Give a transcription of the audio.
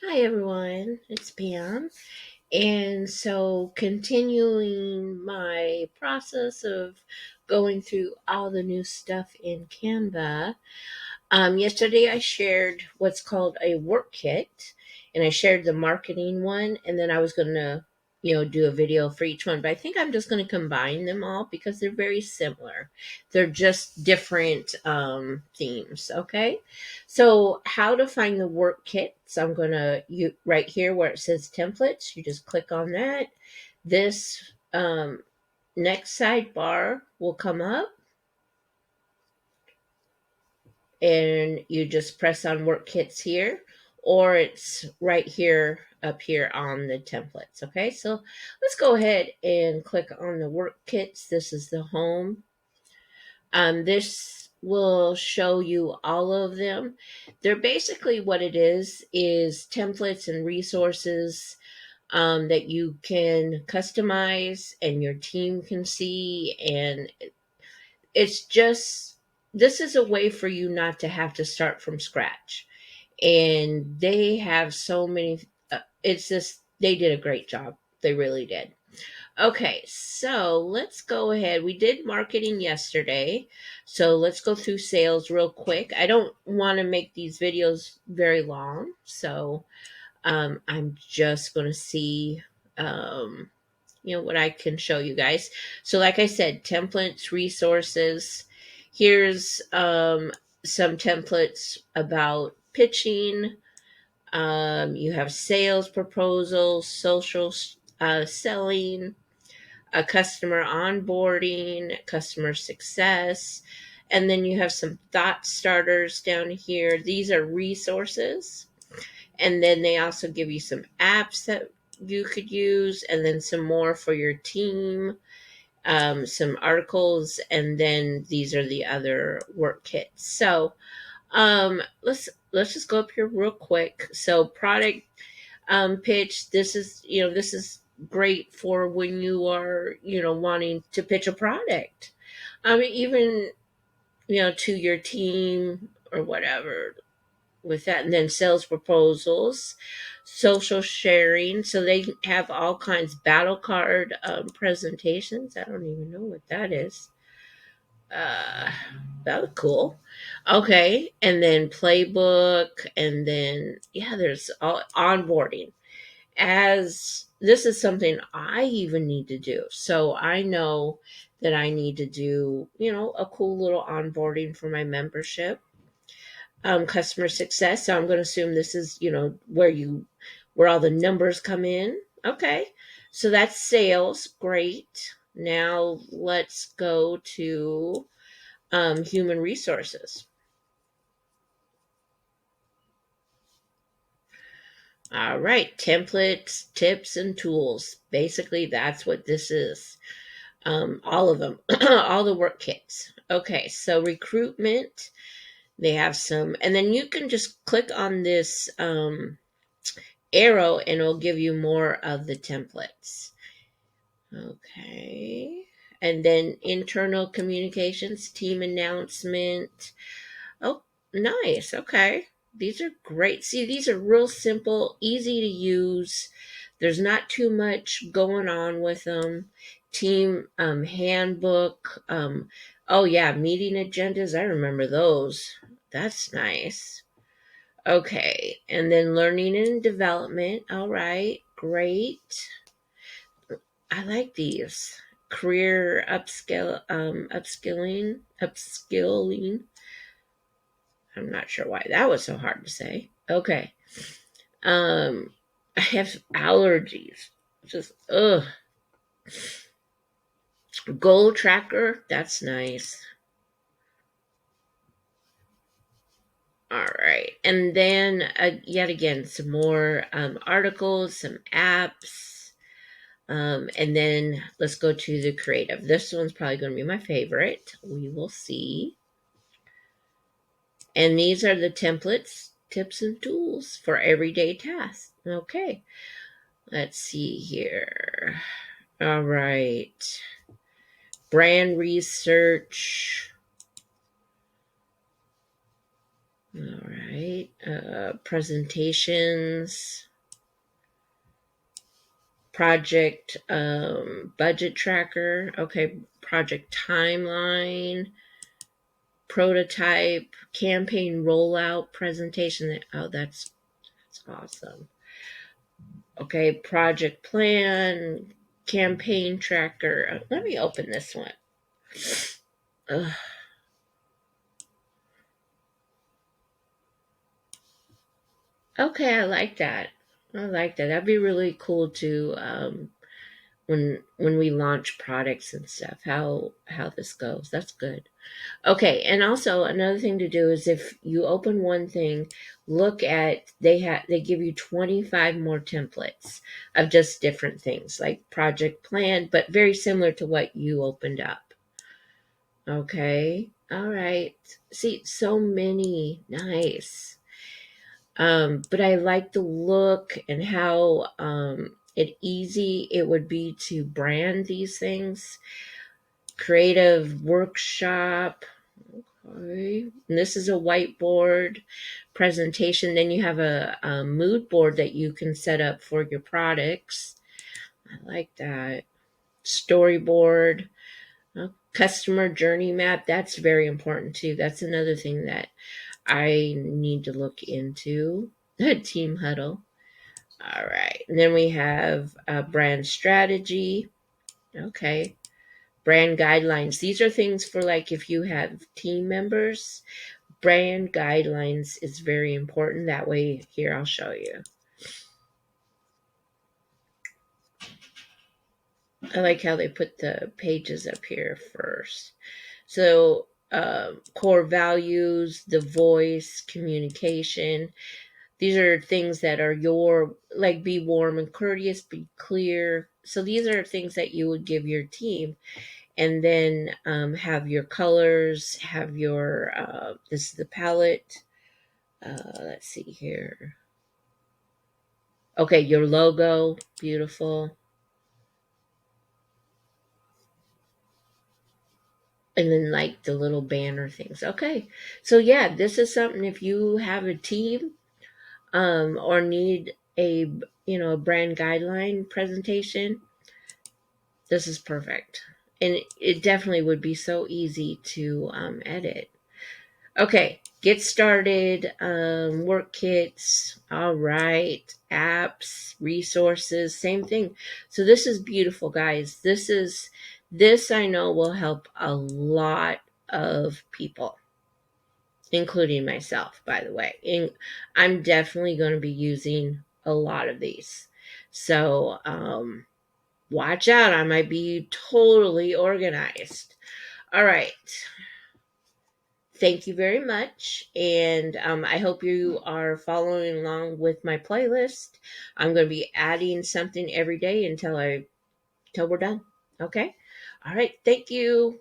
Hi everyone, it's Pam. And so, continuing my process of going through all the new stuff in Canva, yesterday I shared what's called a work kit, and I shared the marketing one, and then I was going to, do a video for each one. But I think I'm just going to combine them all because they're very similar. They're just different themes. Okay, so how to find the work kits? I'm going to you right here where it says templates. You just click on that. This next sidebar will come up and you just press on work kits here, or it's right here up here on the templates. Okay, so let's go ahead and click on the work kits. This is the home. This will show you all of them. They're basically what it is templates and resources that you can customize and your team can see. And it's just, this is a way for you not to have to start from scratch. And they have so many, it's just, they did a great job. They really did. Okay, so let's go ahead. We did marketing yesterday. So let's go through sales real quick. I don't want to make these videos very long. So I'm just going to see, what I can show you guys. So, like I said, templates, resources. Here's some templates about pitching. You have sales proposals, social selling, a customer onboarding, customer success, and then you have some thought starters down here. These are resources, and then they also give you some apps that you could use, and then some more for your team, some articles, and then these are the other work kits. So let's just go up here real quick. So product pitch. This is great for when you are wanting to pitch a product. Even to your team or whatever with that. And then sales proposals, social sharing. So they have all kinds battle card presentations. I don't even know what that is. uh that was cool. Okay, and then playbook, and then yeah, there's all onboarding. As this is something I even need to do, so I know that I need to do a cool little onboarding for my membership. Customer success, so I'm going to assume this is where all the numbers come in. Okay, so that's sales. Great. Now let's go to human resources. All right, templates, tips, and tools. Basically, that's what this is. All of them, all the work kits. Okay, so recruitment, they have some, and then you can just click on this arrow and it'll give you more of the templates. Okay, and then internal communications, team announcement. Oh, nice. Okay. These are great. See, these are real simple, easy to use. There's not too much going on with them. Team handbook. Oh, yeah, meeting agendas. I remember those. That's nice. Okay. And then learning and development. All right. Great. I like these. Career upskilling. I'm not sure why that was so hard to say. Okay. I have allergies. Just ugh. Goal tracker. That's nice. All right. And then yet again, some more articles, some apps. And then let's go to the creative. This one's probably going to be my favorite. We will see. And these are the templates, tips, and tools for everyday tasks. Okay. Let's see here. All right. Brand research. All right. Presentations, project budget tracker. Okay. Project timeline, prototype, campaign rollout presentation. Oh, that's awesome. Okay. Project plan, campaign tracker. Let me open this one. Ugh. Okay, I like that. I like that. That'd be really cool to when we launch products and stuff. How this goes. That's good. Okay, and also another thing to do is if you open one thing, look at they give you 25 more templates of just different things like project plan, but very similar to what you opened up. Okay. All right. See, so many. Nice. But I like the look and how it easy it would be to brand these things. Creative workshop. Okay. And this is a whiteboard presentation. Then you have a mood board that you can set up for your products. I like that. Storyboard, customer journey map. That's very important too. That's another thing that I need to look into. Team huddle. All right. And then we have brand strategy. Okay. Brand guidelines. These are things for like if you have team members. Brand guidelines is very important. That way, here, I'll show you. I like how they put the pages up here first. So, core values, the voice, communication. These are things that are your, like, be warm and courteous, be clear. So these are things that you would give your team. And then have your colors, have your, this is the palette. Let's see here. Okay, your logo, beautiful. And then like the little banner things. Okay. So yeah, this is something if you have a team or need a a brand guideline presentation, this is perfect. And it definitely would be so easy to edit. Okay, get started. Work kits. All right, apps, resources, same thing. So this is beautiful, guys. This I know will help a lot of people, including myself. By the way, I'm definitely going to be using a lot of these. So watch out. I might be totally organized. All right. Thank you very much. And I hope you are following along with my playlist. I'm going to be adding something every day until we're done. Okay. All right. Thank you.